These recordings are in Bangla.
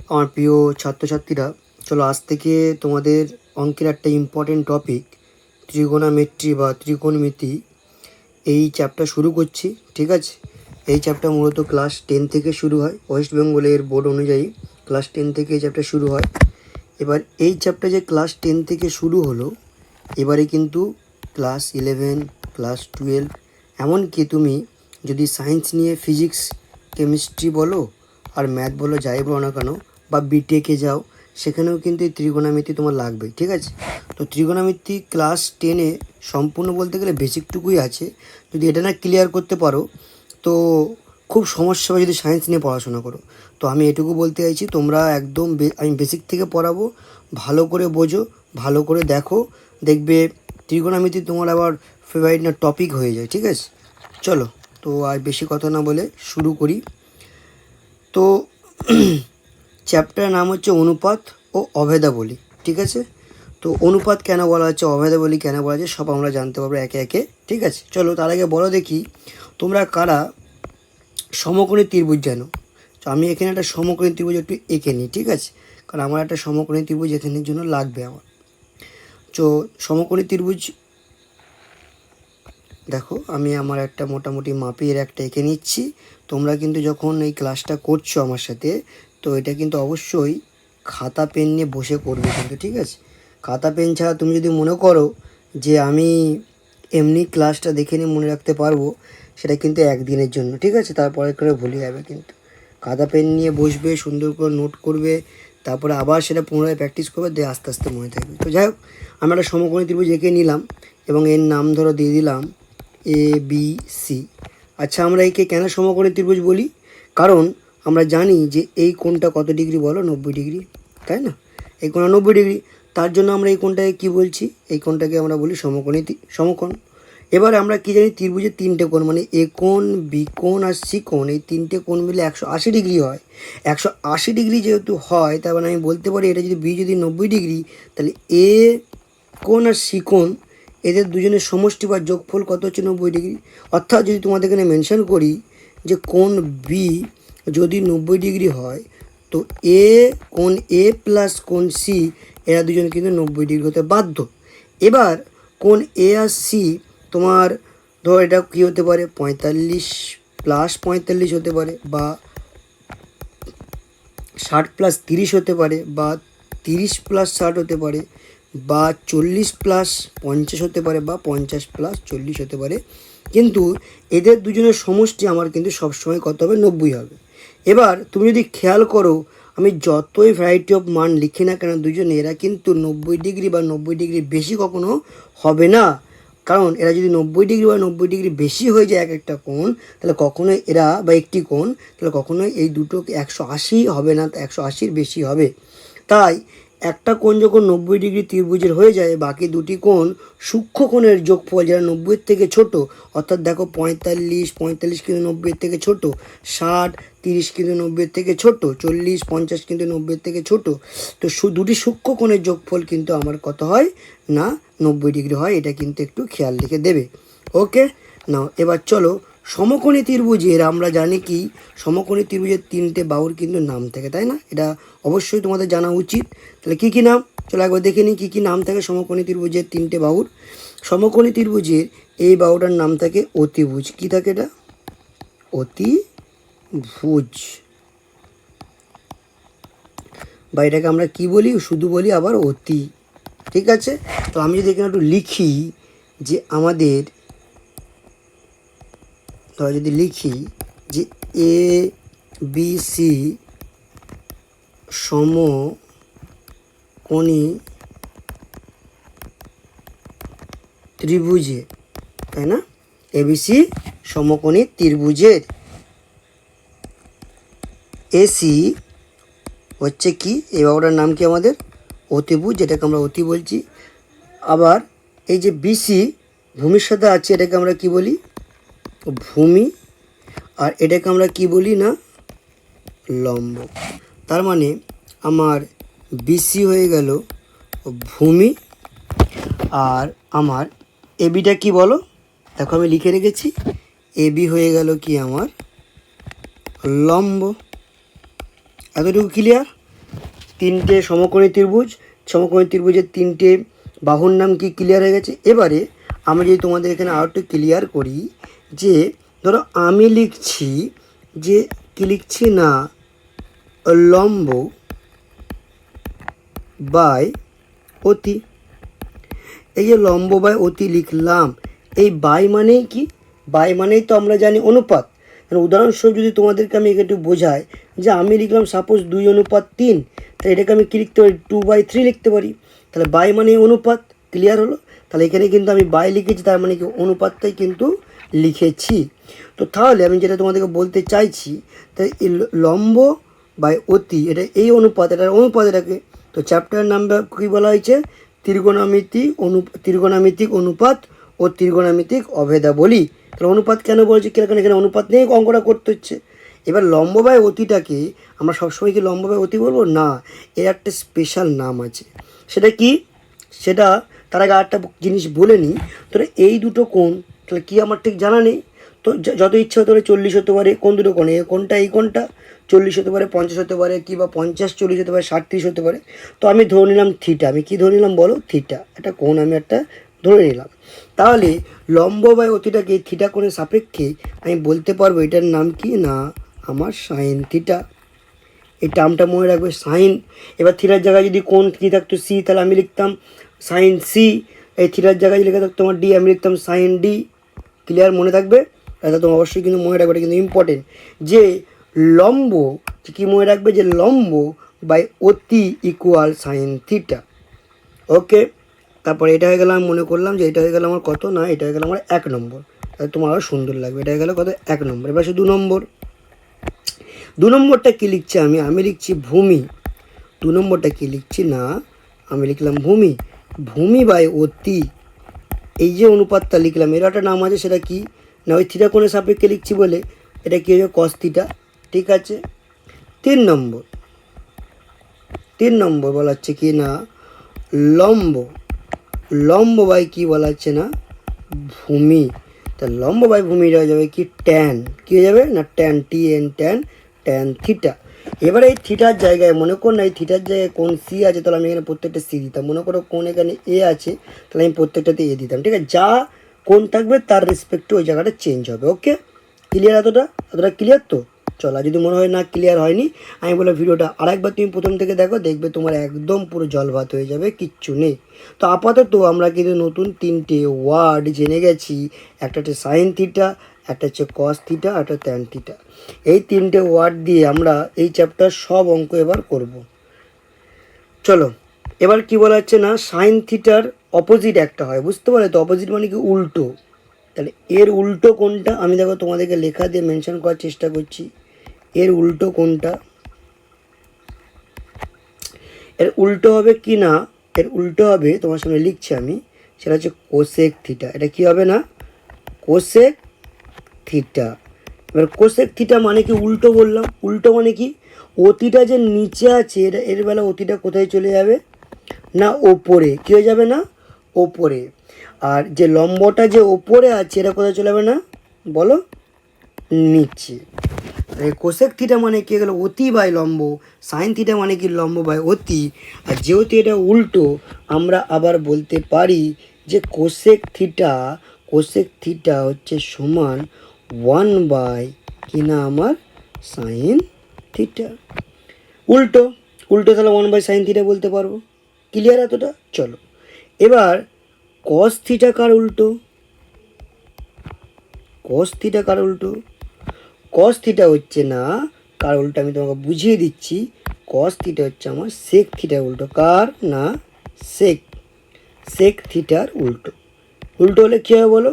আমার প্রিয় ছাত্রছাত্রীরা, চলো আজ থেকে তোমাদের অঙ্কের একটা ইম্পর্টেন্ট টপিক ত্রিগোণামেট্রি বা ত্রিকোণমিতি এই চ্যাপ্টার শুরু করছি। ঠিক আছে, এই চ্যাপ্টার মূলত ক্লাস 10 থেকে শুরু হয়। ওয়েস্ট বেঙ্গলের বোর্ড অনুযায়ী ক্লাস 10 থেকে এই চ্যাপ্টার শুরু হয়। এবার এই চ্যাপ্টার যে ক্লাস 10 থেকে শুরু হলো, এবারে কিন্তু ক্লাস 11, ক্লাস 12, এমনকি তুমি যদি সায়েন্স নিয়ে ফিজিক্স, কেমিস্ট্রি বলো আর ম্যাথ বলো, যাই বলো না কেন, বা বিটেকে যাও, সেখানেও কিন্তু এই ত্রিগোণামিতি তোমার লাগবে। ঠিক আছে, তো ত্রিগোণামিতি ক্লাস 10-এ সম্পূর্ণ বলতে গেলে বেসিকটুকুই আছে। যদি এটা না ক্লিয়ার করতে পারো তো খুব সমস্যা হবে যদি সায়েন্স নিয়ে পড়াশোনা করো। তো আমি এটুকু বলতে চাইছি, তোমরা একদম আমি বেসিক থেকে পড়াবো, ভালো করে বোঝো, ভালো করে দেখো, দেখবে ত্রিগোণামিতি তোমার আবার ফেভারিট না টপিক হয়ে যায়। ঠিক আছে, চলো তো আর বেশি কথা না বলে শুরু করি। তো চ্যাপ্টার নাম হচ্ছে অনুপাত ও অভেদাবলী। ঠিক আছে, তো অনুপাত কেন বলা হচ্ছে, অভেদাবলী কেন বলা হচ্ছে, সব আমরা জানতে পারবো একে একে। ঠিক আছে, চলো তার আগে বলো দেখি তোমরা কারা সমকোণী ত্রিভুজ জানো। তো আমি এখানে একটা সমকোণী ত্রিভুজ একটু এঁকে নিই। ঠিক আছে, কারণ আমার একটা সমকোণী ত্রিভুজ এখানের জন্য লাগবে আমার। তো সমকোণী ত্রিভুজ দেখো, আমি আমার একটা মোটামুটি মাপের একটা এঁকে নিচ্ছি। তোমরা কিন্তু যখন এই ক্লাসটা করছো আমার সাথে, তো এটা কিন্তু অবশ্যই খাতা পেন নিয়ে বসে করবে কিন্তু। ঠিক আছে, খাতা পেন ছাড়া তুমি যদি মনে করো যে আমি এমনি ক্লাসটা দেখে নিয়ে মনে রাখতে পারবো, সেটা কিন্তু একদিনের জন্য। ঠিক আছে, তারপরে করে ভুলে যাবে। কিন্তু খাতা পেন নিয়ে বসবে, সুন্দর করে নোট করবে, তারপরে আবার সেটা পুনরায় প্র্যাকটিস করবে, দিয়ে আস্তে আস্তে মনে থাকবে। তো যাই হোক, আমরা একটা সমকোণী ত্রিভুজ এঁকে নিলাম এবং এর নাম ধরো দিয়ে দিলাম ABC। আচ্ছা, আমরা একে কেন সমকোণী ত্রিভুজ বলি? কারণ আমরা জানি যে এই কোণটা কত ডিগ্রি বলো, 90 ডিগ্রি, তাই না? এই কোণটা 90 ডিগ্রি, তার জন্য আমরা এই কোণটাকে কী বলছি, এই কোণটাকে আমরা বলি সমকোণী সমকোণ। এবার আমরা কি জানি, ত্রিভুজের তিনটে কোণ মানে এ কোণ, বি কোণ আর সি কোণ, এই তিনটে কোণ মিলে 180 ডিগ্রি হয়। 180 ডিগ্রি যেহেতু হয়, তার মানে আমি বলতে পারি এটা যদি বি যদি 90 ডিগ্রি, তাহলে এ কোণ আর সি কোণ এদের দুজনের সমষ্টি বা যোগফল কত হচ্ছে, 90 ডিগ্রি। অর্থাৎ যদি তোমাদের এখানে মেনশন করি যে কোণ বি যদি 90 ডিগ্রি হয়, তো কোণ এ প্লাস কোণ সি এরা দুজন কিন্তু 90 ডিগ্রি হতে বাধ্য। এবার কোণ এ আর সি তোমার ধর এটা কী হতে পারে, 45 প্লাস 45 হতে পারে, বা 60 প্লাস 30 হতে পারে, বা 30 প্লাস 60 হতে পারে, বা 40 প্লাস 50 হতে পারে, বা 50 প্লাস 40 হতে পারে। কিন্তু এদের দুজনের সমষ্টি আমার কিন্তু সবসময় কত হবে, 90 হবে। এবার তুমি যদি খেয়াল করো, আমি যতই ভ্যারাইটি অফ মান লিখি না কেন দুজনে, এরা কিন্তু 90 ডিগ্রি বা 90 ডিগ্রি বেশি কখনো হবে না। কারণ এরা যদি 90 ডিগ্রি বা 90 ডিগ্রি বেশি হয়ে যায় এক একটা কোণ, তাহলে কখনোই এরা বা একটি কোণ, তাহলে কখনোই এই দুটো 180 হবে না, 180-র বেশি হবে। তাই একটা কোণ যখন 90 ডিগ্রি ত্রিভুজের হয়ে যায়, বাকি দুটি কোণ সূক্ষ্ম কোণের যোগফল, যারা 90-এর থেকে ছোট, অর্থাৎ দেখো 45 কিন্তু 90-এর থেকে ছোট, 60, 30 কিন্তু 90-এর থেকে ছোট, 40, 50 কিন্তু 90-এর থেকে ছোট। তো দুটি সূক্ষ্ম কোণের যোগফল কিন্তু আমার কত হয় না, 90 ডিগ্রি হয়। এটা কিন্তু একটু খেয়াল রেখে দেবে। ওকে, নাও এবার চলো সমকোণী ত্রিভুজের আমরা জানি কি, সমকোণী ত্রিভুজের তিনটে বাহুর কিন্তু নাম থাকে, তাই না? এটা অবশ্যই তোমাদের জানা উচিত। তাহলে কী কী নাম, চলো একবার দেখে নিই কী কী নাম থাকে সমকোণী ত্রিভুজের তিনটে বাহুর। সমকোণী ত্রিভুজের এই বাহুটার নাম থাকে অতিভুজ। কী থাকে এটা, অতিভুজ, বা এটাকে আমরা কী বলি, শুধু বলি আবার অতি। ঠিক আছে, তো আমি যদি এখানে একটু লিখি যে আমাদের ধর যদি লিখি যে ABC সমকোণী ত্রিভুজে, তাই না? ABC সমকোণী ত্রিভুজের AC হচ্ছে কি, এই বাহুটার নাম কি আমাদের অতিভুজ, যেটাকে আমরা অতি বলছি। আবার এই যে BC ভূমির সাথে আছে, এটাকে আমরা কি বলি, ভূমি। আর এটাকে আমরা কি বলি না, লম্ব। তার মানে আমার BC হয়ে গেল ভূমি, আর আমার ABটা কি বলো, দেখো আমি লিখে রেখেছি, AB হয়ে গেল কি আমার লম্ব। এতটুকু ক্লিয়ার? তিনটে সমকোণী ত্রিভুজের তিনটে বাহুর নাম কি ক্লিয়ার হয়ে গেছে। এবারে আমি যদি তোমাদের এখানে আরও একটু ক্লিয়ার করি যে ধরো আমি লিখছি যে কি লিখছি না লম্ব বাই অতি, এই যে লম্ব বাই অতি লিখলাম, এই বাই মানেই কি, বাই মানেই তো আমরা জানি অনুপাত। উদাহরণস্বরূপ যদি তোমাদেরকে আমি একটু বোঝাই যে আমি লিখলাম সাপোজ 2:3, তাহলে এটাকে আমি কী লিখতে পারি 2/3 লিখতে পারি। তাহলে বাই মানে অনুপাত, ক্লিয়ার হলো। তাহলে এখানে কিন্তু আমি বাই লিখেছি, তার মানে কি অনুপাতটাই কিন্তু লিখেছি। তো তাহলে আমি যেটা তোমাদেরকে বলতে চাইছি, তাই এই লম্ব বাই অতি এটা এই অনুপাত, এটাকে তো চ্যাপ্টার নাম্বার কী বলা হয়েছে, ত্রিগোণামিতিক অনুপাত ও ত্রিগোণামিতিক অভেদাবলী। তাহলে অনুপাত কেন বলছি, কারণ এখানে অনুপাত নিয়ে অঙ্কটা করতে হচ্ছে। এবার লম্ব বাই অতিটাকে আমরা সবসময় কি লম্ব বাই অতি বলবো না, এর একটা স্পেশাল নাম আছে। সেটা কি, সেটা তার আগে আরেকটা জিনিস বলে নিই। তাহলে এই দুটো কোণ তাহলে কি আমার ঠিক জানা নেই, তো যত ইচ্ছা হতে পারে 40 হতে পারে, কোন দুটো কোণ, এই কোণটা এই কোণটা 40 হতে পারে, 50 হতে পারে, কি বা 50-40 হতে পারে, 60-30 হতে পারে। তো আমি ধরে নিলাম থিটা, আমি কি ধরে নিলাম বলো, থিটা, একটা কোণ আমি একটা ধরে নিলাম। তাহলে লম্ব বাই অতিটাকে থিটা কোণের সাপেক্ষে আমি বলতে পারবো এটার নাম কি না আমার সাইন থিটা। এই টার্মটা মনে রাখবে সাইন। এবার থিটার জায়গায় যদি কোণ কী থাকতো সি, তাহলে আমি লিখতাম সাইন সি। এই থিটার জায়গায় লেখা থাকতো আমার ডি, আমি লিখতাম সাইন ডি। ক্লিয়ার, মনে থাকবে এটা তোমার অবশ্যই কিন্তু মনে রাখবে, এটা কিন্তু ইম্পর্টেন্ট যে লম্ব, কী মনে রাখবে যে লম্ব বাই অতি ইকুয়াল সাইন থিটা। ওকে, তারপরে এটা হয়ে গেল, আমি মনে করলাম যে এটা হয়ে গেল আমার কত না, এটা হয়ে গেল আমার 1 নম্বর। তাহলে তোমার আরও সুন্দর লাগবে, এটা হয়ে গেল কত 1 নম্বর। এবার সে 2 নম্বর, 2 নম্বরটা কী লিখছি আমি লিখছি ভূমি। 2 নম্বরটা কী লিখছি না, আমি লিখলাম ভূমি, ভূমি বাই অতি। এই যে অনুপাতটা লিখলাম এর একটা নাম আছে, সেটা কি না ওই থিটা কোণের সাপেক্ষে লিখছি বলে এটা কী হয়ে কস থিটা। ঠিক আছে, 3 নম্বর, 3 নম্বর বলা হচ্ছে কি না লম্ব, লম্ব বাই কী বলা হচ্ছে না ভূমি। তা লম্ব বাই ভূমিটা হয়ে যাবে কি ট্যান, কী হয়ে যাবে না ট্যান, ট্যান থিটা। এবারে এই থিটার জায়গায় মনে করো না, এই থিটার জায়গায় কোন সি আছে, তাহলে আমি এখানে প্রত্যেকটা সি দিতাম। মনে করো কোন এখানে এ আছে, তাহলে আমি প্রত্যেকটাতে এ দিতাম। ঠিক আছে, যা কোন থাকবে তার রেসপেক্টে ওই জায়গাটা চেঞ্জ হবে। ওকে, ক্লিয়ার, এতটা ক্লিয়ার তো। চলো, যদি মনে হয় না ক্লিয়ার হয়নি, আমি বলে ভিডিওটা আরেকবার তুমি প্রথম থেকে দেখো, দেখবে তোমার একদম পুরো জলভাত হয়ে যাবে, কিচ্ছু নেই। তো আপাতত আমরা কিন্তু নতুন 3টে ওয়ার্ড জেনে গেছি, একটা হচ্ছে সাইন থিটা, একটা হচ্ছে কস থিটা, একটা ট্যান থিটা। এই 3টে ওয়ার্ড দিয়ে আমরা এই চ্যাপ্টার সব অঙ্ক এবার করব। চলো, এবার কি বলা হচ্ছে না সাইন থিটার অপোজিট একটা হয়, বুঝতে পারলে তো, অপোজিট মানে কি উল্টো। তাহলে এর উল্টো কোনটা, আমি দেখো তোমাদেরকে লেখা দিয়ে মেনশন করার চেষ্টা করছি। এর উল্টো কোনটা, এর উল্টো হবে কি না, এর উল্টো হবে তোমার সামনে লিখছি আমি, সেটা হচ্ছে কোসেক থিটা। এটা কি হবে না কোসেক থিটা। এবার কোসেক থিটা মানে কি উল্টো বললাম, উল্টো মানে কি অতিটা যে নিচে আছে এটা এর বেলা অতিটা কোথায় চলে যাবে না ওপরে, কী হয়ে যাবে না ওপরে। আর যে লম্বটা যে ওপরে আছে এটা কোথায় চলে যাবে না বলো নিচে। কোসেক থিটা মানে কি গেল অতি বাই লম্ব, সাইন থিটা মানে কি লম্ব বাই অতি। আর যেহেতু এটা উল্টো, আমরা আবার বলতে পারি যে কোসেক থিটা হচ্ছে সমান 1 কি না আমার সাইন থিটা। উল্টো তাহলে 1 সাইন থিটা বলতে পারবো। ক্লিয়ার এতটা? চলো, এবার কস থিটা কার উল্টো, কস থিটা হচ্ছে না কার উল্টো, আমি তোমাকে বুঝিয়ে দিচ্ছি। কস থিটা হচ্ছে আমার সেক থিটার উল্টো। কার না সেক থিটার উল্টো। উল্টো হলে কী হবে বলো,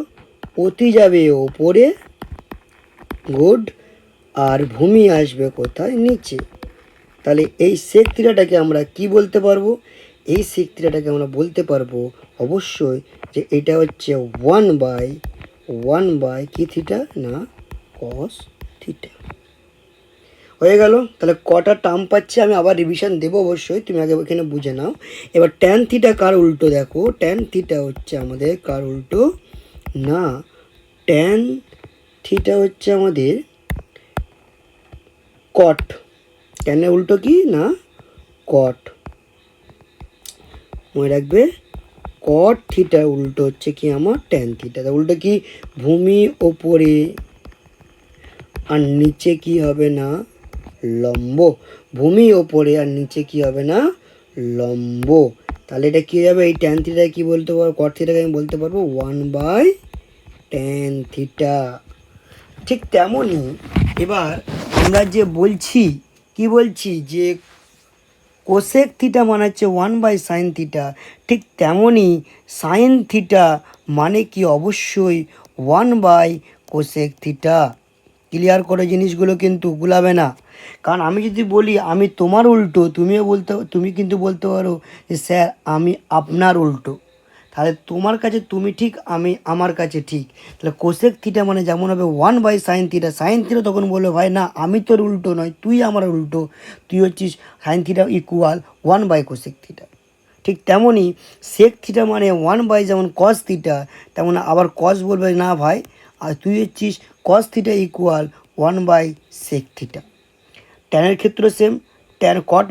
অতি যাবে ওপরে, গুড, আর ভূমি আসবে কোথায় নিচে। তাহলে এই সেক থিটাটাকে আমরা কি বলতে পারবো, এই সেক থিটাটাকে আমরা বলতে পারবো অবশ্যই যে এটা হচ্ছে 1 কি থিটা না কস থিটা। হয়ে গেল। তাহলে কটা টার্ম পাচ্ছি আমি আবার রিভিশন দেবো অবশ্যই, তুমি আগে এখানে বুঝে নাও। এবার ট্যান থিটা কার উল্টো, দেখো ট্যান থিটা হচ্ছে আমাদের কার উল্টো না, ট্যান থিটা হচ্ছে আমাদের কট। ট্যানের উল্টো কি না কট, মনে রাখবে কট থিটা উল্টো হচ্ছে কি আমার ট্যান থিটা। উল্টো কি ভূমি ওপরে আর নিচে কি হবে না লম্ব, ভূমি ওপরে আর নিচে কি হবে না লম্ব। তাহলে এটা কী যাবে, এই ট্যান থিটা কী বলতে পারবো, কট থিটাকে আমি বলতে পারবো 1/tan থিটা। ঠিক তেমনই এবার আমরা যে বলছি কি বলছি যে কোসেক থিটা মানে হচ্ছে 1/sin থিটা, ঠিক তেমনই সাইন থিটা মানে কি অবশ্যই 1/কোসেক থিটা। ক্লিয়ার করে জিনিসগুলো কিন্তু গুলাবে না। কারণ আমি যদি বলি আমি তোমার উল্টো, তুমি কিন্তু বলতে পারো যে স্যার আমি আপনার উল্টো, তাহলে তোমার কাছে তুমি ঠিক, আমি আমার কাছে ঠিক। তাহলে কোসেক থিটা মানে যেমন হবে 1/sin থিটা, সাইন থিটা তখন বলবে ভাই না আমি তোর উল্টো নয়, তুই আমার উল্টো, তুই হচ্ছিস সাইন থিটা ইকুয়াল 1/কোসেক থিটা। ঠিক তেমনই সেক থিটা মানে 1/ যেমন কস থিটা, তেমন আবার কস বলবে না ভাই আর তুই হচ্ছিস কস থিটা ইকুয়াল 1/সেক থিটা। ট্যানের ক্ষেত্রে সেম, ট্যান কট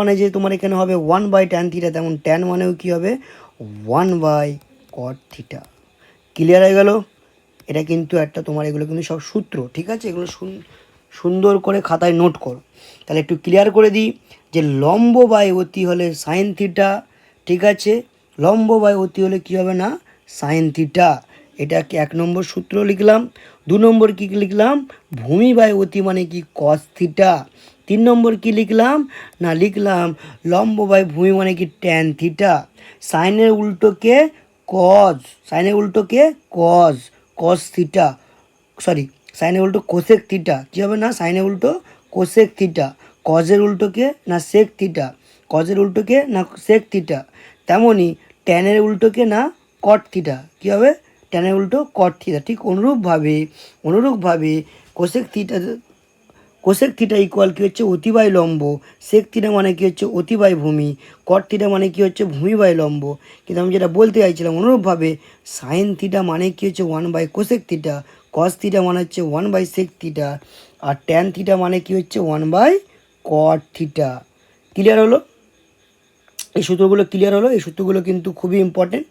মানে যে তোমার এখানে হবে 1/tan থিটা, তেমন ট্যান মানেও কী হবে 1/cot থিটা। ক্লিয়ার হয়ে গেল? এটা কিন্তু একটা তোমার এগুলো কিন্তু সব সূত্র, ঠিক আছে? এগুলো সুন্দর করে খাতায় নোট করো। তাহলে একটু ক্লিয়ার করে দিই যে লম্ব বাই অতি হলে সাইন থিটা, ঠিক আছে? লম্ব বাই অতি হলে কী হবে না সাইন থিটা, এটা 1 নম্বর সূত্র লিখলাম। 2 নম্বর কী লিখলাম, ভূমি বাই অতি মানে কি কস থিটা। 3 নম্বর কি লিখলাম না লিখলাম লম্ব বাই ভূমি মানে কি ট্যান থিটা। সাইনের উল্টোকে কজ, সাইনের উল্টোকে কজ, কস থিটা, সরি সাইনের উল্টো কোসেক থিটা, কী হবে না সাইনের উল্টো কোসেক থিটা। কজের উল্টোকে না সেক থিটা, কজের উল্টোকে না সেক থিটা। তেমনই ট্যানের উল্টোকে না কট থিটা, কী হবে ট্যানের উল্টো কট থিটা। ঠিক অনুরূপভাবে কোসেক থিটা ইকুয়াল কী হচ্ছে অতি বাই লম্ব, সেক থিটা মানে কী হচ্ছে অতি বাই ভূমি, কট থিটা মানে কী হচ্ছে ভূমি বাই লম্ব। কিন্তু আমি যেটা বলতে চাইছিলাম অনুরূপভাবে সাইন থিটা মানে কী হচ্ছে 1/কোসেক থিটা, কস থিটা মানে হচ্ছে 1/সেক থিটা, আর ট্যান থিটা মানে কী হচ্ছে 1/কট থিটা। ক্লিয়ার হলো? এই সূত্রগুলো ক্লিয়ার হলো? এই সূত্রগুলো কিন্তু খুবই ইম্পর্টেন্ট।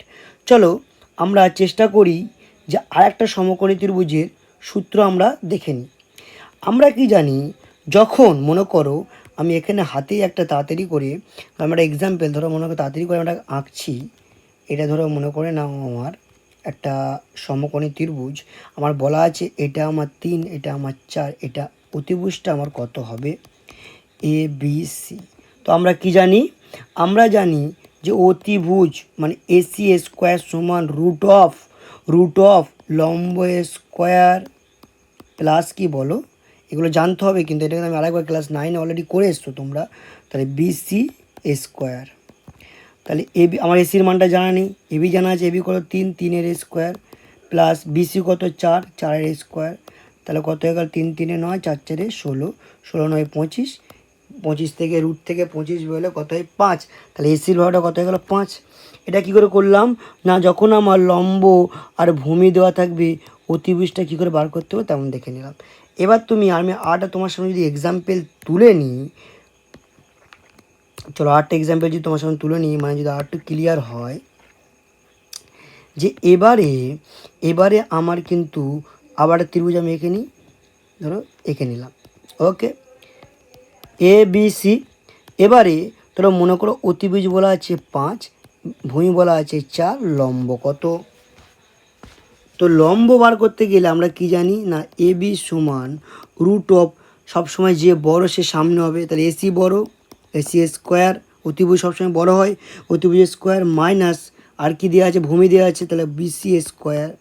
চলো আমরা চেষ্টা করি যে আরেকটা সমকোণী ত্রিভুজের সূত্র আমরা দেখে নিই। আমরা কি জানি, যখন মনে করো আমি এখানে হাতেই একটা তাড়াতাড়ি করে আমরা এক্সাম্পল ধরো মনে করো তাড়াতাড়ি করে আমরা আঁকছি, এটা ধরো মনে করে নাও আমার একটা সমকোণী ত্রিভুজ, আমার বলা আছে এটা আমার 3, এটা আমার 4, এটা অতিভুজটা আমার কত হবে ABC। তো আমরা কি জানি, আমরা জানি যে অতিভুজ মানে AC স্কোয়ার সমান রুট অফ লম্ব স্কোয়ার প্লাস কি বলো, এগুলো জানতে হবে কিন্তু এটা আমি আরেকবার ক্লাস 9 অলরেডি করে এসছো তোমরা। তাহলে BC স্কোয়ার, তাহলে এবি আমার এসির মানটা জানা নেই, এবি জানা আছে, এবি কত 3, 3-এর স্কোয়ার প্লাস BC কত 4, 4-এর স্কোয়ার, তাহলে কত হয়ে গেল 3 3-এ 9, 4 4-এ 16, 16 9 25, 25 থেকে রুট থেকে 25 বেরোলে কত হয় 5, তাহলে এসির ভাড়াটা কত হয়ে গেল 5। এটা কী করে করলাম না, যখন আমার লম্ব আর ভূমি দেওয়া থাকবে অতিভুজটা কী করে বার করতে হবে তেমন দেখে নিলাম। এবার আমি আরটা তোমার সামনে যদি এক্সাম্পল তুলে নিই, চলো আরটা এক্সাম্পল যদি তোমার সামনে তুলে নিই, মানে যদি আরটু ক্লিয়ার হয় যে এবারে আমার কিন্তু আবার ত্রিভুজ আমি এঁকে নিই, ধরো এঁকে নিলাম, ওকে ABC। এবারে ধরো মনে করো অতিভুজ বলা আছে 5, ভূমি বলা আছে 4, লম্ব কত। তো লম্ব বার করতে গেলে আমরা কি জানি না AB সমান রুট অফ, সবসময় যে বড় সে সামনে হবে, তাহলে AC বড়, AC স্কোয়ার, অতিভুজ সবসময় বড় হয়, অতিভুজ স্কোয়ার মাইনাস আর কি দেওয়া আছে ভূমি দেওয়া আছে, তাহলে BC স্কোয়ার।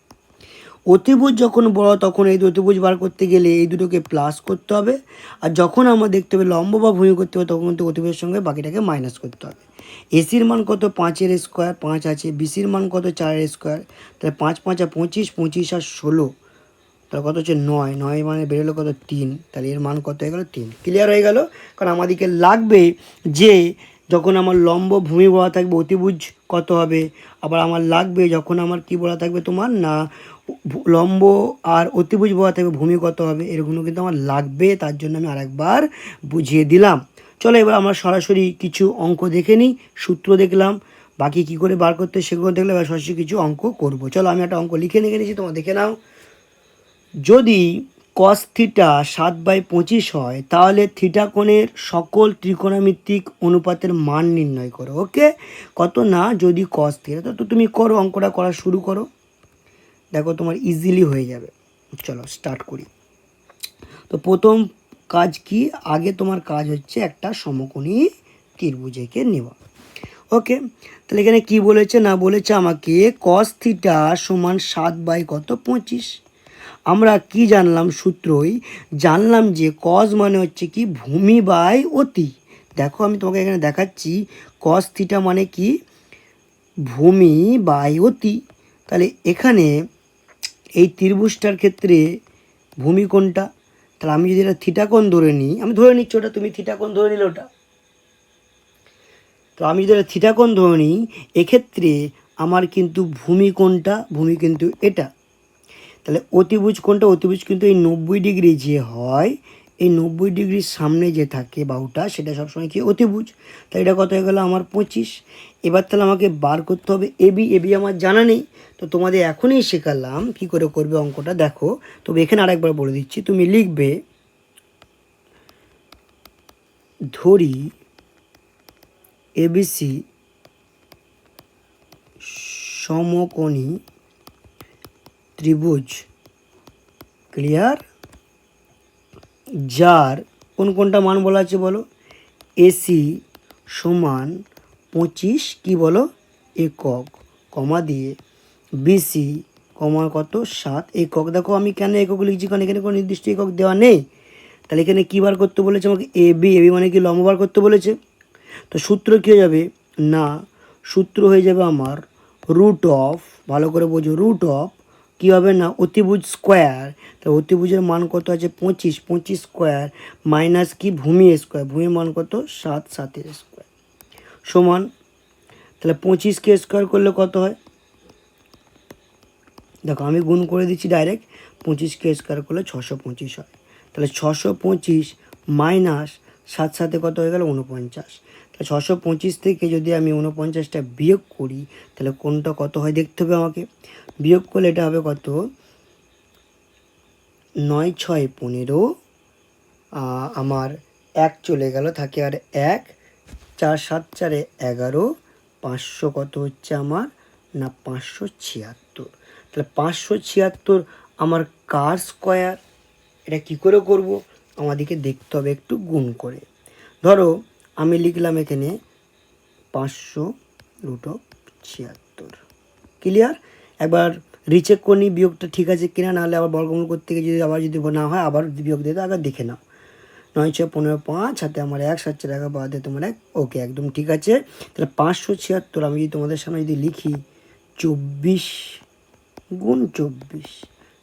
অতিভুজ যখন বড় তখন এই অতিভুজ বার করতে গেলে এই দুটোকে প্লাস করতে হবে, আর যখন আমরা দেখতে হবে লম্ব বা ভূমি করতে হবে তখন কিন্তু অতিভুজের সঙ্গে বাকিটাকে মাইনাস করতে হবে। এসির মান কত 5-এর স্কোয়ার 5 আছে, বিসির মান কত 4-এর স্কোয়ার, তাহলে 5 5 আর 25, 25 আর 16, তাহলে কত হচ্ছে 9, 9 মানে বেরোলো কত 3, তাহলে এর মান কত হয়ে গেলো 3। ক্লিয়ার হয়ে গেল? কারণ আমাদেরকে লাগবে যে যখন আমার লম্ব ভূমি বলা থাকবে অতিভুজ কত হবে, আবার আমার লাগবে যখন আমার কি বলা থাকবে তোমার না লম্ব আর অতিভুজ বলা থাকবে ভূমি কত হবে, এরগুলো কিন্তু আমার লাগবে, তার জন্য আমি আরেকবার বুঝিয়ে দিলাম। চলো এবার আমরা সরাসরি কিছু অঙ্ক দেখে নিই, সূত্র দেখলাম, বাকি কি করে বার করতে সেগুলো দেখলে এবার সরাসরি কিছু অঙ্ক করব। চলো আমি একটা অঙ্ক লিখে নিয়েছি, তোমরা দেখে নাও। যদি কস থিটা 7/25 হয় তাহলে থিটা কোণের সকল ত্রিকোণমিতিক অনুপাতের মান নির্ণয় করো। ওকে, কত না যদি কস থিটা, তো তুমি করো, অঙ্কটা করা শুরু করো, দেখো তোমার ইজিলি হয়ে যাবে। চলো স্টার্ট করি। তো প্রথম কাজ কি, আগে তোমার কাজ হচ্ছে একটা সমকোণী ত্রিভুজ এঁকে নেওয়া। ওকে, তাহলে এখানে কি বলেছে না বলেছে আমাকে কস থিটা সমান 7/25। আমরা কি জানলাম, সূত্রই জানলাম যে কস মানে হচ্ছে কি ভূমি বাই অতি। দেখো আমি তোমাকে এখানে দেখাচ্ছি, কস থিটা মানে কি ভূমি বাই অতি। তাহলে এখানে এই ত্রিভুজটার ক্ষেত্রে ভূমি কোনটা, তাহলে আমি যদি এটা থিটা কোণ ধরে নিই, আমি ধরে নিচ্ছি ওটা, তুমি থিটা কোণ ধরে নিলে ওটা, তো আমি যদি এটা থিটা কোণ ধরে নিই, এক্ষেত্রে আমার কিন্তু ভূমি কোনটা, ভূমি কিন্তু এটা। তাহলে অতিভুজ কোনটা, অতিভুজ কিন্তু এই 90 ডিগ্রি যে হয়, এই 90 ডিগ্রির সামনে যে থাকে বাহুটা, সেটা সবসময় কি অতিভুজ। তাহলে এটা কত হয়ে গেলো আমার 25। এবার তাহলে আমাকে বার করতে হবে এবি, এবি আমার জানা নেই, তো তোমাদের এখনই শেখালাম কি করে করবে অঙ্কটা। দেখো তবে এখানে আরেকবার বলে দিচ্ছি, তুমি লিখবে ধরি এবিসি সমকোণী ত্রিভুজ, ক্লিয়ার, যার কোন কোনটা মান বলা আছে বলো, এসি সমান 25 কি বলো একক, কমা দিয়ে বিসি কমা কত 7 একক। দেখো আমি কেন একক লিখছি, কারণ এখানে কোনো নির্দিষ্ট একক দেওয়া নেই। তাহলে এখানে কী বার করতে বলেছে আমাকে, এবি, এবি মানে কি লম্ব বার করতে বলেছে। তো সূত্র কী হয়ে যাবে না, সূত্র হয়ে যাবে আমার রুট অফ, ভালো করে বোঝো, রুট অফ কী হবে না অতিভুজ স্কোয়ার। তো অতিভুজের মান কত আছে 25, 25 স্কোয়ার মাইনাস কি ভূমি স্কোয়ার, ভূমির মান কত 7, 7 স্কোয়ার সমান, তাহলে 25কে স্কোয়ার করলে কত হয়, দেখো আমি গুণ করে দিচ্ছি ডাইরেক্ট, 25কে স্কোয়ার করলে 625 হয়। তাহলে 625 মাইনাস 7, 7 কত হয়ে গেল 49। তাহলে 625 থেকে যদি আমি 49টা বিয়োগ করি, তাহলে কোনটা কত হয় দেখতে হবে আমাকে, বিয়োগ করলে এটা হবে কত 9, 6, 15, আমার 1 চলে গেল, থাকে আর 1, 4, 7, 4, 11, 500 কত হচ্ছে আমার না 576। তাহলে 576 আমার কার স্কোয়ার, এটা কি করে করব, আমাদেরকে দেখতে হবে একটু গুণ করে। ধরো আমি লিখলাম এখানে 500√76, ক্লিয়ার। একবার রিচেক করে নিই বিয়োগটা ঠিক আছে কিনা, নাহলে আবার বর্গমূল করতে গিয়ে যদি আবার যদি না হয় আবার বিয়োগ দিতে আবার দেখে নাও। 9, 6, 15, 5 হাতে আমার 1, 7, 4, 11 বাদে তোমার 1, ওকে একদম ঠিক আছে। তাহলে 576 আমি যদি তোমাদের সামনে যদি লিখি 24 গুণ 24,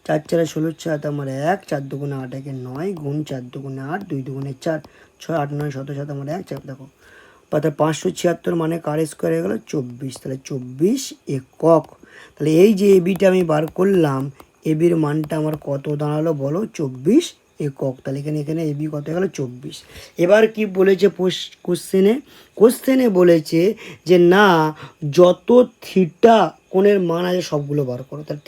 4, 4, 16, 4 আমার 1, 4 দুগুণে 8, 1, 9 গুণ 4 দুগুণে 8, 2 দুগুণে 4, 6, 8, 9, 17, 7 আমার 1, 4, দেখো তাহলে 576 মানে কার স্কোয়ার হয়ে গেলো 24, তাহলে 24 একক। তাহলে এই যে এবিটা আমি বার করলাম, এবির মানটা আমার কত দাঁড়ালো বলো 24 একক। তাহলে এখানে এবি কত হয়ে গেলো 24। এবার কি বলেছে কোশ্চেনে বলেছে যে না যত থিটা কোণের মান আছে সবগুলো বার করো, তাহলে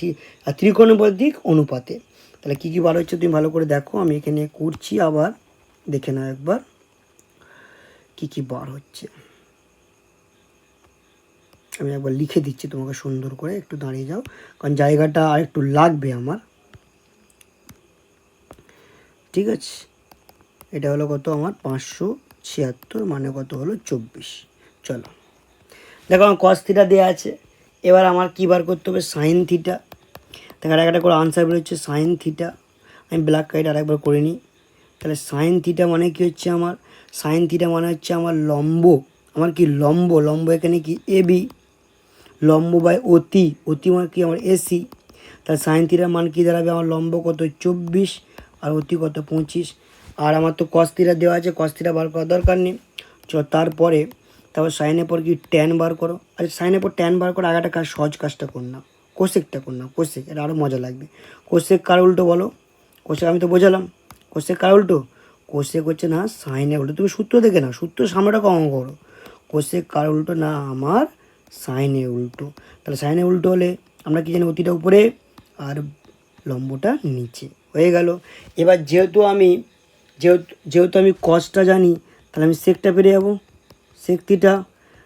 ত্রিকোণমিতিক অনুপাতে। তাহলে কী কী বার হচ্ছে তুমি ভালো করে দেখো, আমি এখানে করছি, আবার দেখে নাও একবার কী কী বার হচ্ছে। আমি একবার লিখে দিচ্ছি তোমাকে সুন্দর করে, একটু দাঁড়িয়ে যাও কারণ জায়গাটা আর একটু লাগবে আমার, ঠিক আছে। এটা হলো কত আমার 576 মানে কত হলো 24। চলো দেখো আমার কস থিটা দেওয়া আছে, এবার আমার কী বার করতে হবে সাইন থিটা। দেখো একটা করে আনসার বেরোচ্ছে সাইন থিটা, আমি ব্ল্যাক কাইট আরেকবার করে নিই। তাহলে সাইন থিটা মানে কি হচ্ছে আমার, সাইন থিটা মানে হচ্ছে আমার লম্ব, আমার কি লম্ব, লম্ব এখানে কি এবি, লম্ব বাই অতি, অতি মানে কি আমার এসি। তাহলে সাইন থিটার মান কি দাঁড়াবে আমার লম্ব কত 24 আর অতি কত 25, আর আমার তো কস থিটা দেওয়া আছে, কস থিটা বার করার দরকার নেই। চলো তারপরে তারপর সাইনের পর কি ট্যান বার করো, আচ্ছা সাইনের পর ট্যান বার করো, আগে একটা কাজ সহজ কাজটা কর না, কোসেকটা কর না, কোসেক এটা আরও মজা লাগবে। কোসেক কার উল্টো বলো, কোসেক আমি তো বোঝালাম, কোসেক কার উল্টো, কোসেক হচ্ছে না সাইনের উল্টো, তুমি সূত্র দেখে না, সূত্র সামনেটা কম করো। কোসেক কার উল্টো না আমার সাইনের উল্টো। তাহলে সাইনের উল্টো হলে আমরা কি জানি অতিটা উপরে আর লম্বটা নিচে হয়ে গেল। এবার যেহেতু আমি কসটা জানি, তাহলে আমি সেকটা পেরে যাবো, সেক থিটা।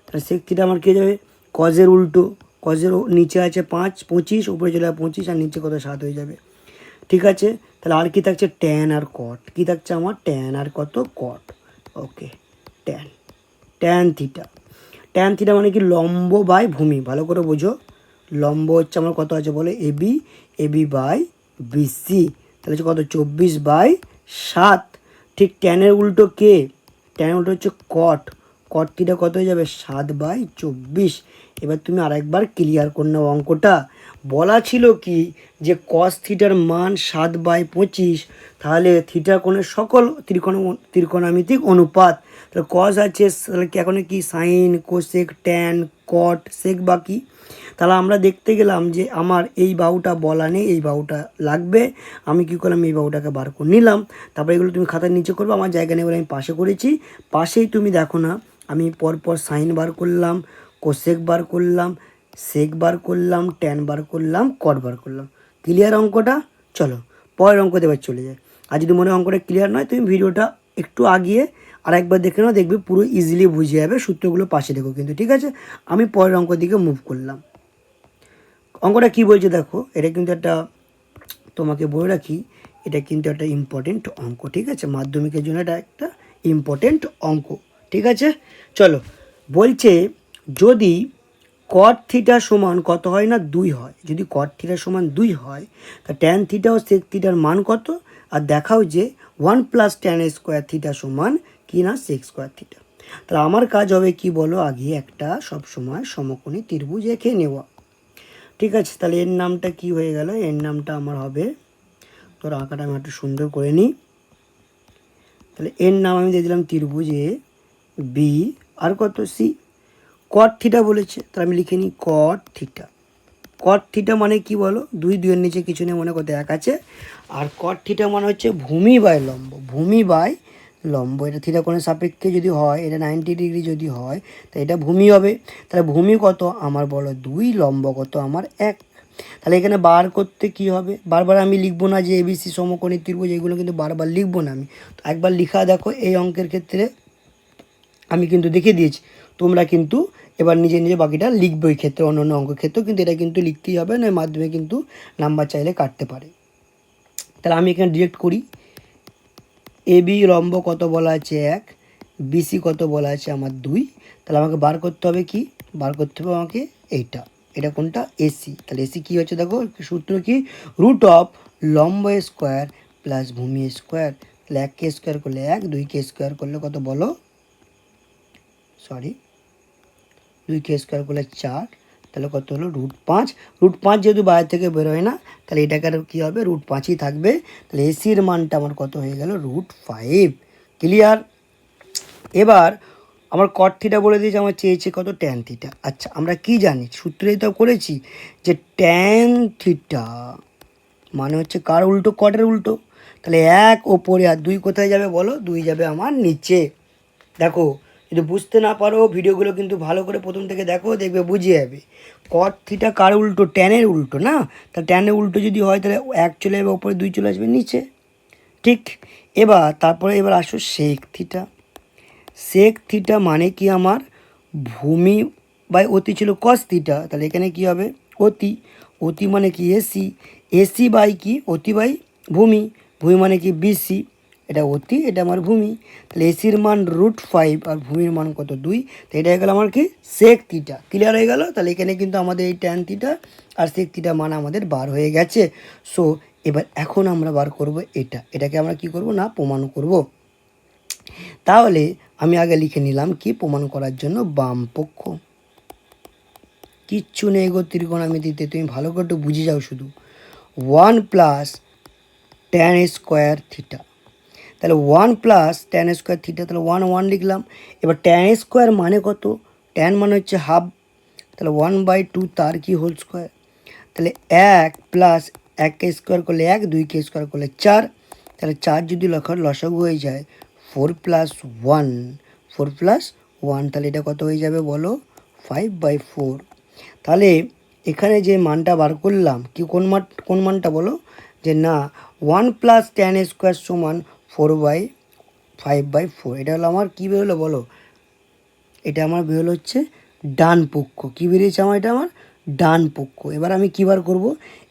তাহলে সেক থিটা আমার কী যাবে, কজের উল্টো, কজের নিচে আছে 25, উপরে চলে যাবে 25, আর নিচে কত 7 হয়ে যাবে। ঠিক আছে, তাহলে আর কি থাকছে, ট্যান আর কট। কী থাকছে আমার, ট্যান আর কত cot. Okay, tan tan theta. Tan theta মানে কি, লম্ব বাই ভূমি। ভালো করে বোঝো, লম্ব হচ্ছে আমার কত আছে বলে, এবি, এবি বাই বিসি, তাহলে হচ্ছে কত 24/7। ঠিক ট্যানের উল্টো কে, ট্যানের উল্টো হচ্ছে কট, কট থিটা কত হয়ে যাবে 7/24। এবার তুমি আরেকবার ক্লিয়ার করে নাও অঙ্কটা। বলা ছিল কি যে কস থিটার মান 7/25, তাহলে থিটা কোণের সকল ত্রিকোণামিতিক অনুপাত। তাহলে কস আছে, তাহলে কি এখন কি সাইন, কোসেক, ট্যান, কট, সেক বাকি। তাহলে আমরা দেখতে গেলাম যে আমার এই বাহুটা বলা নেই, এই বাহুটা লাগবে। আমি কী করলাম, এই বাহুটাকে বার করে নিলাম। তারপরে এগুলো তুমি খাতার নিচে করবে, আমার জায়গা নেই বলে আমি পাশে করেছি। পাশেই তুমি দেখো না, আমি পরপর সাইন বার করলাম, কোসেক বার করলাম, সেক বার করলাম, ট্যান বার করলাম, কট বার করলাম। ক্লিয়ার অঙ্কটা? চলো পরের অঙ্কতে এবার চলে যায়। আর যদি মনে অঙ্কটা ক্লিয়ার নয়, তুমি ভিডিওটা একটু আগিয়ে আর একবার দেখে নাও, দেখবে পুরো ইজিলি বুঝে যাবে। সূত্রগুলো পাশে দেখো কিন্তু, ঠিক আছে? আমি পরের অঙ্কের দিকে মুভ করলাম। অঙ্কটা কী বলছে দেখো, এটা কিন্তু একটা, তোমাকে বলে রাখি, এটা কিন্তু একটা ইম্পর্টেন্ট অঙ্ক, ঠিক আছে? মাধ্যমিকের জন্য এটা একটা ইম্পর্টেন্ট অঙ্ক, ঠিক আছে? চলো, বলছে যদি কট থিটা সমান কত হয় না, 2 হয়। যদি কট থিটা সমান 2 হয়, তা ট্যান থিটা ও সেক থিটার মান কত? আর দেখাও যে 1 + tan স্কোয়ার থিটা সমান কি না, সেক স্কোয়ার থিটা। তাহলে আমার কাজ হবে কি বলো, আগে একটা সবসময় সমকোণী ত্রিভুজ এঁকে নেওয়া। ঠিক আছে, তাহলে এর নামটা কি হয়ে গেল, এর নামটা আমার হবে, তোর আঁকাটা আমি একটু সুন্দর করে নিই। তাহলে এর নাম আমি দিয়ে দিলাম ত্রিভুজ এ বি আর কত সি। কট থিটা বলেছে, তাহলে আমি লিখে নিই কট থিটা। কট থিটা মানে কি বলো, 2 2-এর নিচে কিছু নেই, মনে কত 1 আছে। আর কট থিটা মানে হচ্ছে ভূমি বাই লম্ব, ভূমি বাই লম্ব। এটা থিটা কোণের সাপেক্ষে যদি হয়, এটা 90 ডিগ্রি যদি হয়, তা এটা ভূমি হবে। তাহলে ভূমি কত আমার বলো 2, লম্ব কত আমার 1। তাহলে এখানে বার করতে কি হবে, বারবার আমি লিখবো না যে এবিসি সমকোণী ত্রিভুজ, এগুলো কিন্তু বারবার লিখবো না আমি। তো একবার লিখা দেখো, এই অঙ্কের ক্ষেত্রে আমি কিন্তু দেখে দিয়েছি, তোমরা কিন্তু এবার নিজে নিজে বাকিটা লিখবে। ওই ক্ষেত্রে অন্য অন্য অঙ্কের ক্ষেত্রেও কিন্তু এটা কিন্তু লিখতেই হবে, না মাধ্যমে কিন্তু নাম্বার চাইলে কাটতে পারে। তাহলে আমি এখানে ডিরেক্ট করি, এবি লম্ব কত বলা আছে 1, বিসি কত বলা আছে আমার 2। তাহলে আমাকে বার করতে হবে কি, বার করতে হবে আমাকে এইটা, এটা কোনটা, এসি। তাহলে এসি কী হচ্ছে দেখো, সূত্র কি, √ লম্ব স্কোয়ার প্লাস ভূমি স্কোয়ার। তাহলে 1কে স্কোয়ার করলে 1, 2কে স্কোয়ার করলে কত বলো, সরি 2কে স্কোয়ার করলে 4, তাহলে কত হলো √5। √5 যেহেতু বাইরে থেকে বেরোয় না, তাহলে এটাকে আর কী হবে, √5ই থাকবে। তাহলে এসির মানটা আমার কত হয়ে গেল, √5। ক্লিয়ার? এবার আমার কট থিটা বলে দিয়েছে, আমার চেয়েছে কত, ট্যান থিটা। আচ্ছা, আমরা কি জানি, সূত্রেই তো করেছি যে ট্যান থিটা মানে হচ্ছে কার উল্টো, কটের উল্টো। তাহলে 1 ওপরে আর 2 কোথায় যাবে বলো, 2 যাবে আমার নিচে। দেখো, যদি বুঝতে না পারো, ভিডিওগুলো কিন্তু ভালো করে প্রথম থেকে দেখো, দেখবে বুঝে যাবে। কট থিটা কার উল্টো, ট্যানের উল্টো না। তা ট্যানের উল্টো যদি হয়, তাহলে 1 চলে যাবে ওপরে, 2 চলে আসবে নিচে। ঠিক, এবার আসো সেক থিটা। সেক থিটা মানে কি আমার ভূমি বাই অতি ছিল কস থিটা, তাহলে এখানে কি হবে অতি। অতি মানে কি এসি, এসি বাই কি অতি বাই ভূমি, ভূমি মানে কি বিসি। এটা অতি, এটা আমার ভূমি। তাহলে এসির মান √5 আর ভূমির মান কত 2, তো এটা হয়ে গেল আমার কি সেক থিটা। ক্লিয়ার হয়ে গেল? তাহলে এখানে কিন্তু আমাদের এই ট্যান থিটা আর সেক থিটা মান আমাদের বার হয়ে গেছে। সো এবার এখন আমরা বার করব এটাকে আমরা কি করব না, প্রমাণ করব। তাহলে আমি আগে লিখে নিলাম কি, প্রমাণ করার জন্য বাম পক্ষ। কিচ্ছু নেই গো ত্রিকোণমিতিতে, তুমি ভালো করে একটু বুঝে যাও শুধু। 1 + tan স্কোয়ার থিটা। তাহলে 1 + tan স্কোয়ার থিটা, তাহলে 1 লিখলাম। এবার tan স্কোয়ার মানে কত, tan মানে হচ্ছে হাফ, তাহলে 1/2 তার কি হোল স্কোয়ার। তাহলে 1 + 1কে স্কোয়ার করলে 1, 2কে স্কোয়ার করলে 4, তাহলে 4 যদি লসাগু হয়ে যায় 4+1, 4+1, তাহলে এটা কত হয়ে যাবে বলো? 5/4। তাহলে এখানে যে মানটা বার করলাম কি কোন মানটা বলো? যে না 1 + tan স্কোয়ার সমান 4/5/4। এটা হলো আমার কী বেরোলো বলো? এটা আমার বেরোলো হচ্ছে ডান পক্ষ। কী বেরিয়েছে আমার? এটা আমার ডান পক্ষ। এবার আমি কী বার করব?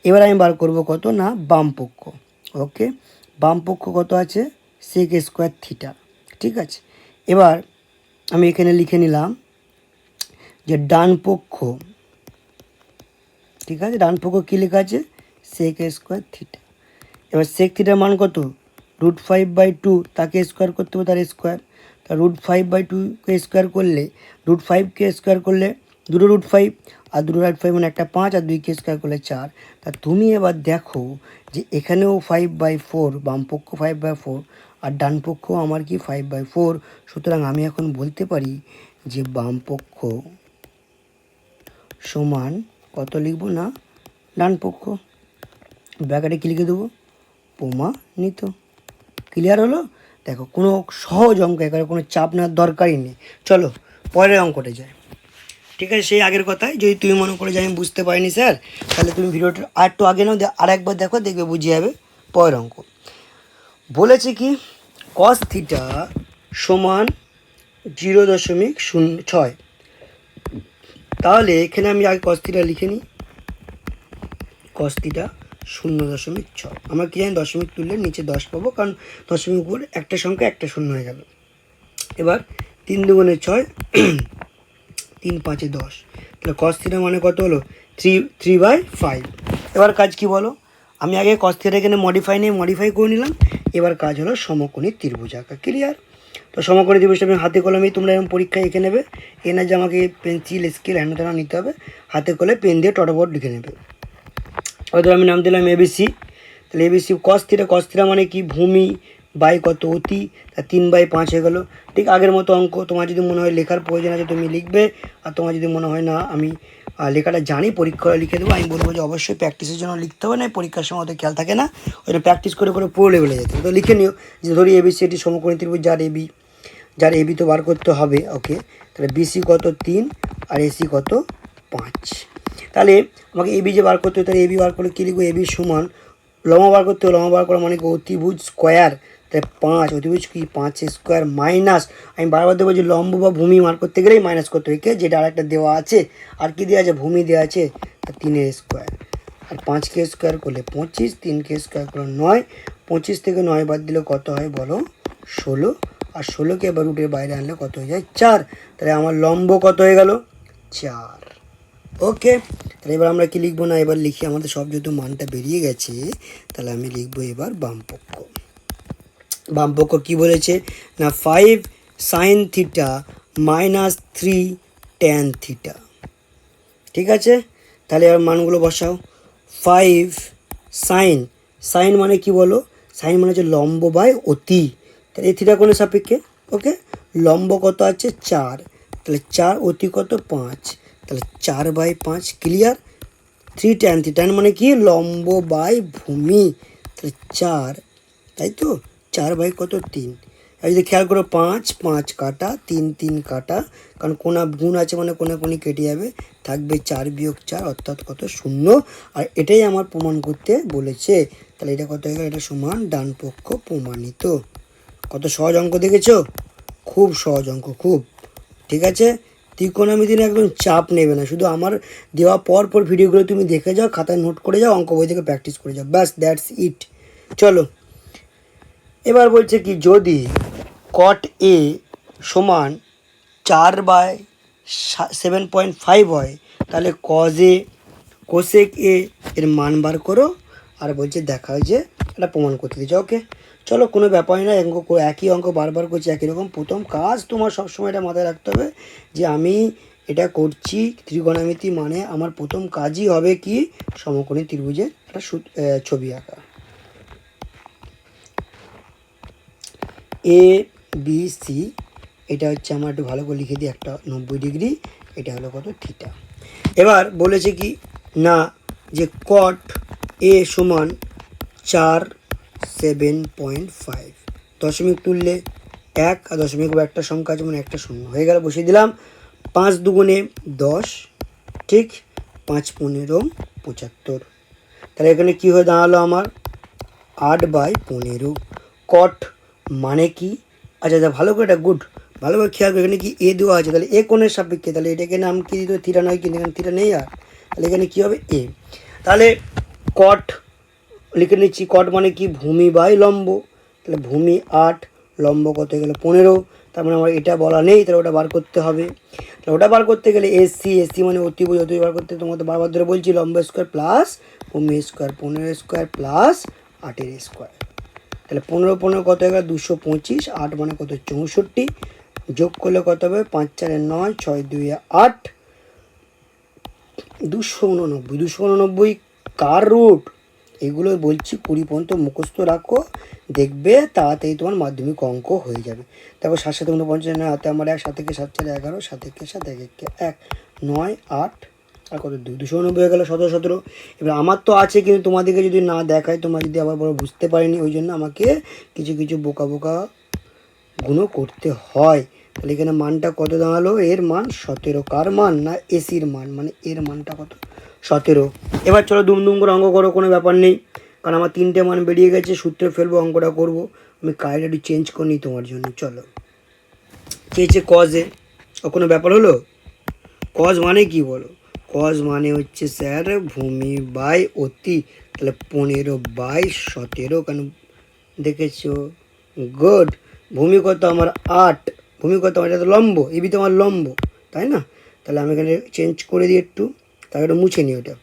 এবার আমি বার করব কত না বাম পক্ষ। ওকে, বাম পক্ষ কত আছে? sec square theta. ঠিক আছে, এবার আমি এখানে লিখে নিলাম যে ডান পক্ষ, ঠিক আছে, ডান পক্ষ কী লেখা আছে? sec square theta. এবার sec থিটার মান কত? √5/2, তাকে স্কোয়ার করতে হবে, তার স্কোয়ার। তা √5/2কে স্কোয়ার করলে, √5কে স্কোয়ার করলে 2√5, আর 2√5 মানে একটা 5, আর 2কে স্কোয়ার করলে 4। তা তুমি এবার দেখো যে এখানেও 5/4, বামপক্ষ 5/4, আর ডান পক্ষ আমার কি 5/4। সুতরাং আমি এখন বলতে পারি যে বামপক্ষ সমান কত লিখবো না ডান পক্ষ, ব্র্যাকেটে কী লিখে দেবো? প্রমাণিত। ক্লিয়ার হলো? দেখো কোনো সহজ অঙ্ক, এখানে কোনো চাপ নেওয়ার দরকারই নেই। চলো পরের অঙ্কটা যায়। ঠিক আছে, সেই আগের কথায় যদি তুমি মনে করো যে আমি বুঝতে পারিনি স্যার, তাহলে তুমি ভিডিওটা আর একটু আগে নাও, আর একবার দেখো, দেখবে বুঝিয়ে যাবে। পরের অঙ্ক বলেছে কি cos থিটা সমান 0.06। তাহলে এখানে আমি আগে cos থিটা লিখে নিই। cos theta 0.6। আমরা কি জানি দশমিক তুললে নিচে 10 পাবো, কারণ দশমিক উপর একটা সংখ্যা একটা শূন্য হয়ে গেল। এবার 3 × 2 = 6, 3 × 5 = 10। তাহলে cos থিটা মানে কত হলো? 3/5। এবার কাজ কি বলো? আমি আগে cos থিটা এখানে মডিফাই করে নিলাম। এবার কাজ হলো সমকোণী ত্রিভুজ আঁকা। ক্লিয়ার? তো সমকোণী ত্রিভুজটা আমি হাতে কলমেই, তোমরা এরকম পরীক্ষায় এঁকে নেবে। এনে যে আমাকে পেন্সিল স্কেল হ্যান্ড নিতে হবে, হাতে কলে পেন দিয়ে টটাপট লিখে নেবে। হয়তো আমি নাম দিলাম ABC। তাহলে ABC cos থিটা মানে কি? ভূমি বাই কত? অতি। তা 3/5 হয়ে গেলো। ঠিক আগের মতো অঙ্ক। তোমার যদি মনে হয় লেখার প্রয়োজন আছে তুমি লিখবে, আর তোমার যদি মনে হয় না আমি লেখাটা জানি পরীক্ষা লিখে দেবো, আমি বলবো যে অবশ্যই প্র্যাকটিসের জন্য লিখতে হবে, না পরীক্ষার সময় অত খেয়াল থাকে না, ওই জন্য প্র্যাকটিস করে করে পুরো লেভেলে যেতে। তো লিখে নিও যে ধরি ABC এটি সমকোণী ত্রিভুজ, যার AB তো বার করতে হবে। ওকে, তাহলে BC কত? 3, আর AC কত? 5। তাহলে আমাকে এবি যে বার করতে হবে, তাহলে এবি বার করলে কী লিখবো? এবি সমান লম্ব বার করতে হবে। লম্ব বার করা মানে কি? অতিভুজ স্কোয়ার। তাহলে 5, অতিভুজ কি? 5 স্কোয়ার মাইনাস, আমি বারবার দেবো যে লম্ব বা ভূমি বার করতে গেলেই মাইনাস করতে হবে, যেটা আরেকটা দেওয়া আছে। আর কি দেওয়া আছে? ভূমি দেওয়া আছে। 3 স্কোয়ার, আর 5কে স্কোয়ার করলে 25, 3কে স্কোয়ার করলে 9। 25 থেকে 9 বাদ দিলে কত হয় বলো? 16। আর 16কে এবার রুটের বাইরে আনলে কত হয়ে যায়? 4। তাহলে আমার লম্ব কত হয়ে গেল? 4। ওকে, তাহলে এবার আমরা কি লিখবো? না এবার লিখি, আমাদের সব যেহেতু মানটা বেরিয়ে গেছে, তাহলে আমি লিখবো এবার বামপক্ষ। বামপক্ষ কি বলেছে? না 5 sin থিটা - 3 tan থিটা। ঠিক আছে, তাহলে এবার মানগুলো বসাও। 5 সাইন মানে কি বলো? সাইন মানে হচ্ছে লম্ব বাই অতি। তাহলে এই থিটা কোণের সাপেক্ষে। ওকে, লম্ব কত আছে? 4, তাহলে 4, অতি কত? 5, তাহলে 4/5। ক্লিয়ার? 3 tan থিটা মানে কি? লম্ব বাই ভূমি। তাহলে 4, তাই তো? 4 কত? 3। আর যদি খেয়াল করো 5 5 কাটা, 3 3 কাটা, কারণ কোনা গুণ আছে মানে কোনাকুনি কেটে যাবে, থাকবে 4 - 4 অর্থাৎ কত? 0। আর এটাই আমার প্রমাণ করতে বলেছে। তাহলে এটা কত হয়ে গেল? এটা সমান ডান পক্ষ প্রমাণিত। কত সহজ অঙ্ক দেখেছো? খুব সহজ অঙ্ক, খুব। ঠিক আছে, ত্রিকোণমিতির একদম চাপ নেবে না, শুধু আমার দেওয়া পর ভিডিওগুলো তুমি দেখে যাও, খাতায় নোট করে যাও, অঙ্ক বই থেকে প্র্যাকটিস করে যাও, ব্যাস, দ্যাটস ইট। চলো এবার বলছে কি, যদি cot A সমান 4/7.5 হয়, তাহলে cos A cosec A এর মান বার করো। আর বলছে দেখা হয় যে এটা প্রমাণ করতে দিচ্ছে। ওকে, চলো কোনো ব্যাপারই না, একই অঙ্ক বারবার করছি একই রকম। প্রথম কাজ তোমার সবসময় এটা মাথায় রাখতে হবে যে আমি এটা করছি ত্রিকোণমিতি, মানে আমার প্রথম কাজই হবে কি? সমকোণী ত্রিভুজের একটা ছবি আঁকা। ABC, এটা হচ্ছে আমার, একটু ভালো করে লিখে দিই, একটা 90 ডিগ্রি, এটা হলো কত? থিটা। এবার বলেছে কি না যে cot A সমান 4 7.5। দশমিক তুললে 1 আর দশমিক একটা সংখ্যা আছে মানে একটা শূন্য হয়ে গেল, বসিয়ে দিলাম। 5 দুগুণে 10, ঠিক, 5 15 75। তাহলে এখানে কী হয়ে দাঁড়ালো আমার 8/15। কট মানে কি? আচ্ছা আচ্ছা, ভালো করে এটা গুড, ভালো করে খেয়াল করে, এখানে কি এ দেওয়া আছে, তাহলে এ কোণের সাপেক্ষে, তাহলে এটাকে নাম কি দিত থিটা নয়, কিন্তু এখানে থিটা নেই, আর তাহলে এখানে কী হবে এ। তাহলে কট লিখে নিচ্ছি, কট মানে কি ভূমি বাই লম্ব, তাহলে ভূমি 8, লম্ব কত হয়ে গেলো 15, তার মানে আমার এটা বলা নেই, তাহলে ওটা বার করতে হবে। তাহলে ওটা বার করতে গেলে এসি, এসি মানে অতিভুজ, অতিভুজ বার করতে তোমাকে বারবার ধরে বলছি লম্ব স্কোয়ার প্লাস ভূমি স্কোয়ার, 15 স্কোয়ার প্লাস 8 স্কোয়ার। তাহলে 15 15 কত হয়ে গেল 225, 8 মানে কত 64, যোগ করলে কত হবে 5 4 9, 6 2 8, 289। 289 কার রুট? এগুলো বলছি 20 পর্যন্ত মুখস্থ রাখো, দেখবে তাড়াতাড়ি তোমার মাধ্যমিক অঙ্ক হয়ে যাবে। দেখো 7 7 49, হাতে আমার 1, 7 4 4 11, 7 1 7 1 1 9 8 আর কত 290 হয়ে গেল 17 17। এবার আমার তো আছে, কিন্তু তোমাদেরকে যদি না দেখায় তোমরা যদি আবার বড় বুঝতে পারিনি, ওই জন্য আমাকে কিছু কিছু বোকা বোকা গুণও করতে হয়। তাহলে এখানে মানটা কত দাঁড়ালো, এর মান 17। কার মান? না এসির মান, মানে এর মানটা কত 17। এবার চলো দুম দুম করে অঙ্ক করো, কোনো ব্যাপার নেই, কারণ আমার 3টে মান বেরিয়ে গেছে, সূত্রে ফেলবো, অঙ্কটা করবো। আমি কায়দা একটু চেঞ্জ করে নিই তোমার জন্য। চলো, চেয়েছে কজে, ও কোনো ব্যাপার হলো? কজ মানে কি বলো? কজ মানে হচ্ছে স্যার ভূমি বাই অতি, তাহলে 15/17, কেন দেখেছো? গুড। ভূমি কত আমার 8, ভূমি কত আমার, এটা তো লম্ব, এবি তো আমার লম্ব, তাই না? তাহলে আমি এখানে চেঞ্জ করে দিই একটু, তাহলে একটু মুছে নিই, ওটা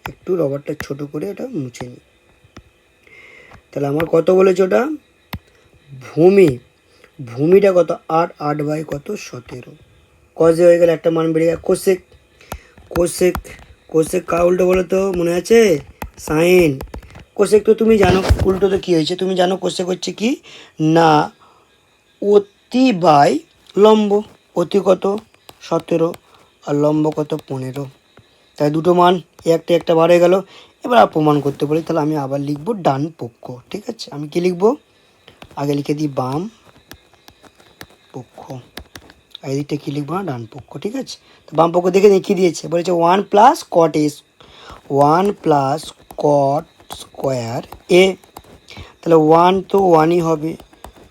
একটু রবারটা ছোট করে ওটা মুছে নিই। তাহলে আমার কত বলেছে ওটা? ভূমি, ভূমিটা কত 8, 8 বাই কত 17। কজে হয়ে গেলে একটা মান বেড়ে গেল। কোসেক, কোসেক, কোসেক কার উল্টো বলো তো, মনে আছে? সাইন। কোসেক তো তুমি জানো, উল্টো তো কী হয়েছে তুমি জানো, কোসেক হচ্ছে কি না অতি বাই লম্ব। অতি কত 17 আর লম্ব কত 15, তাই দুটো মান একটা একটা বার হয়ে গেল। এবার আর প্রমাণ করতে পারি, তাহলে আমি আবার লিখবো ডান পক্ষ, ঠিক আছে? আমি কি লিখবো? আগে লিখে দিই বাম পক্ষ, আর এদিকটা কী লিখবো না ডান পক্ষ, ঠিক আছে? তো বাম পক্ষ দেখে দেখিয়ে দিয়েছে, বলেছে 1 প্লাস কট এ, 1 প্লাস কট স্কোয়ার এ, তাহলে 1 তো 1ই হবে।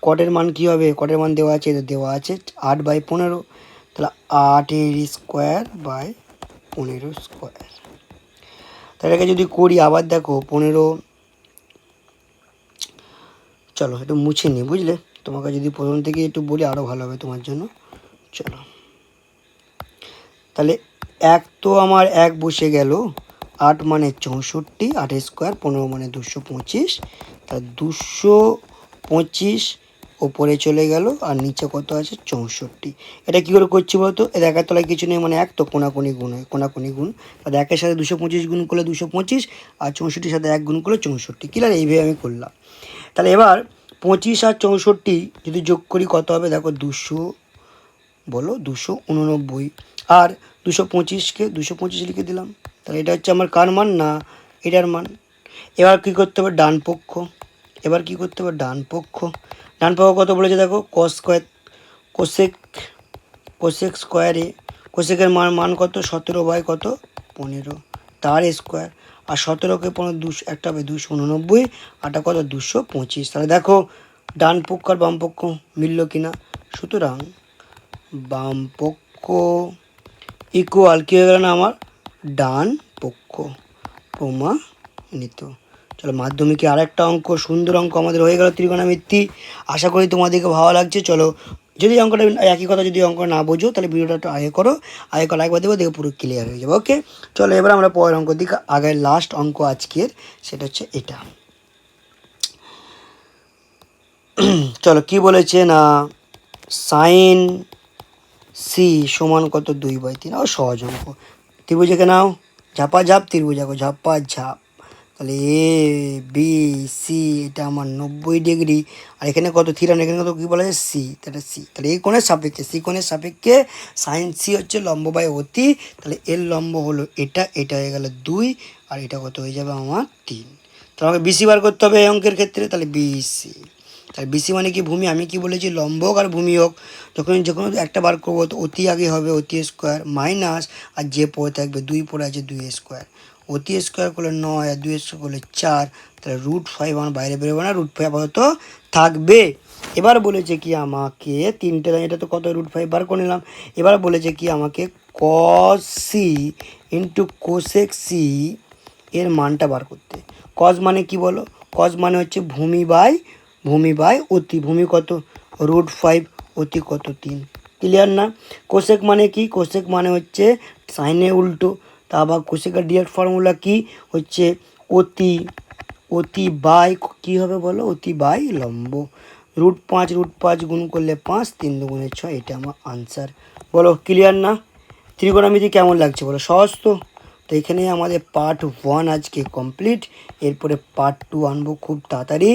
কটের মান কী হবে? কটের মান দেওয়া আছে, দেওয়া আছে 8/15, তাহলে 8 স্কোয়ার বাই 15 স্কোয়ার। তাহলে যদি করি আবার দেখো 15, চলো একটু মুছে নিই, বুঝলে? তোমাকে যদি প্রথম থেকে একটু বলি আরও ভালো হবে তোমার জন্য। চলো, তাহলে 1 তো আমার 1 বসে গেল, 8 মানে 64, 8 স্কোয়ার 15 মানে 225, তা 225 ওপরে চলে গেল, আর নিচে কত আছে 64। এটা কী করে করছি বলতো? এর একের তলায় কিছু নেই, মানে 1 তো কোনাকুনি গুণ হয়, কোনাকুনি গুণ, তাহলে 1-এর সাথে 225 গুণ করলে 225, আর 64-র সাথে 1 গুণ করলে 64। ক্লিয়ার? এইভাবে আমি করলাম। তাহলে এবার 25 আর 64 যদি যোগ করি কত হবে দেখো, 200, বলো 289, আর 225কে 225 লিখে দিলাম। তাহলে এটা হচ্ছে আমার কার মান? না এটার মান। এবার কী করতে হবে? ডান পক্ষ। এবার কী করতে হবে? ডান পক্ষ। ডান পক্ষ কত বলেছে দেখো, কস স্কোয়ার, কোসেক, কোসেক স্কোয়ারে, কোসেকের মান কত 17 বাই কত 15, তার স্কোয়ার, আর 17কে 15 200 একটা হবে 289, আরটা কত 225। তাহলে দেখো ডান পক্ষ আর বাম পক্ষ মিলল কিনা। সুতরাং বাম পক্ষ ইকুয়াল কী হয়ে গেল না আমার ডান পক্ষ, প্রমাণিত। চলো মাধ্যমিকে আর একটা অঙ্ক, সুন্দর অঙ্ক আমাদের হয়ে গেল ত্রিকোণমিতি। আশা করি তোমাদেরকে ভালো লাগছে। চলো, যদি অঙ্কটা একই কথা যদি অঙ্ক না বোঝো তাহলে ভিডিওটা একটু আগে করো, আগে করে একবার দেবো, দেখে পুরো ক্লিয়ার হয়ে যাবে। ওকে, চলো এবার আমরা পরের অঙ্ক দিকে আগের লাস্ট অঙ্ক আজকের, সেটা হচ্ছে এটা। চলো কি বলেছে না, সাইন সি সমান কত 2/3। ও সহজ অঙ্ক। ত্রিভুজকে নাও, ঝাপা ঝাপ ত্রিভুজ আঁকো, ঝাপা ঝাপ। তাহলে এ বি সি, এটা আমার 90°, আর এখানে কত থিটা, এখানে কত কী বলা যায় সি, তাহলে সি, তাহলে এই কোণের সাপেক্ষে, সি কোণের সাপেক্ষে সাইন সি হচ্ছে লম্ব বাই অতি, তাহলে এর লম্ব হলো এটা, এটা হয়ে গেল 2, আর এটা কত হয়ে যাবে আমার 3। তাহলে আমাকে বিসি বার করতে হবে এই অঙ্কের ক্ষেত্রে, তাহলে বিসি। তাহলে বিসি মানে কি ভূমি, আমি কি বলেছি লম্ব হোক আর ভূমি হোক, যখন যখন একটা বার করবো তো অতি আগে হবে অতি স্কোয়ার মাইনাস, আর যে পড়ে থাকবে 2 পড়ে আছে 2 স্কোয়ার, অতি স্কোয়ার করলে 9 আর 2 স্কোয়ার করলে 4, তাহলে √5 আমার বাইরে বেরোবে না, √5 আপাতত থাকবে। এবার বলেছে কি আমাকে তিনটে লাইন, এটা তো কত √5 বার করে নিলাম। এবার বলেছে কি আমাকে cos c into cosec c এর মানটা বার করতে। কজ মানে কি বলো, কজ মানে হচ্ছে ভূমি বাই অতি, ভূমি কত √5, অতি কত 3, ক্লিয়ার না? কোসেক মানে কি, কোসেক মানে হচ্ছে সাইনে উল্টো, তা আবার কোসেকের ডিরেক্ট ফর্মুলা কি হচ্ছে অতি, অতি বাই কী হবে বলো, অতি বাই লম্ব। √5 গুণ করলে 5, 3 দুগুণে 6, এটা আমার আনসার। বলো ক্লিয়ার না? ত্রিকোণমিতি কেমন লাগছে বলো, সহজ তো? তো এখানে আমাদের পার্ট 1 আজকে কমপ্লিট, এরপরে পার্ট 2 আনবো খুব তাড়াতাড়ি।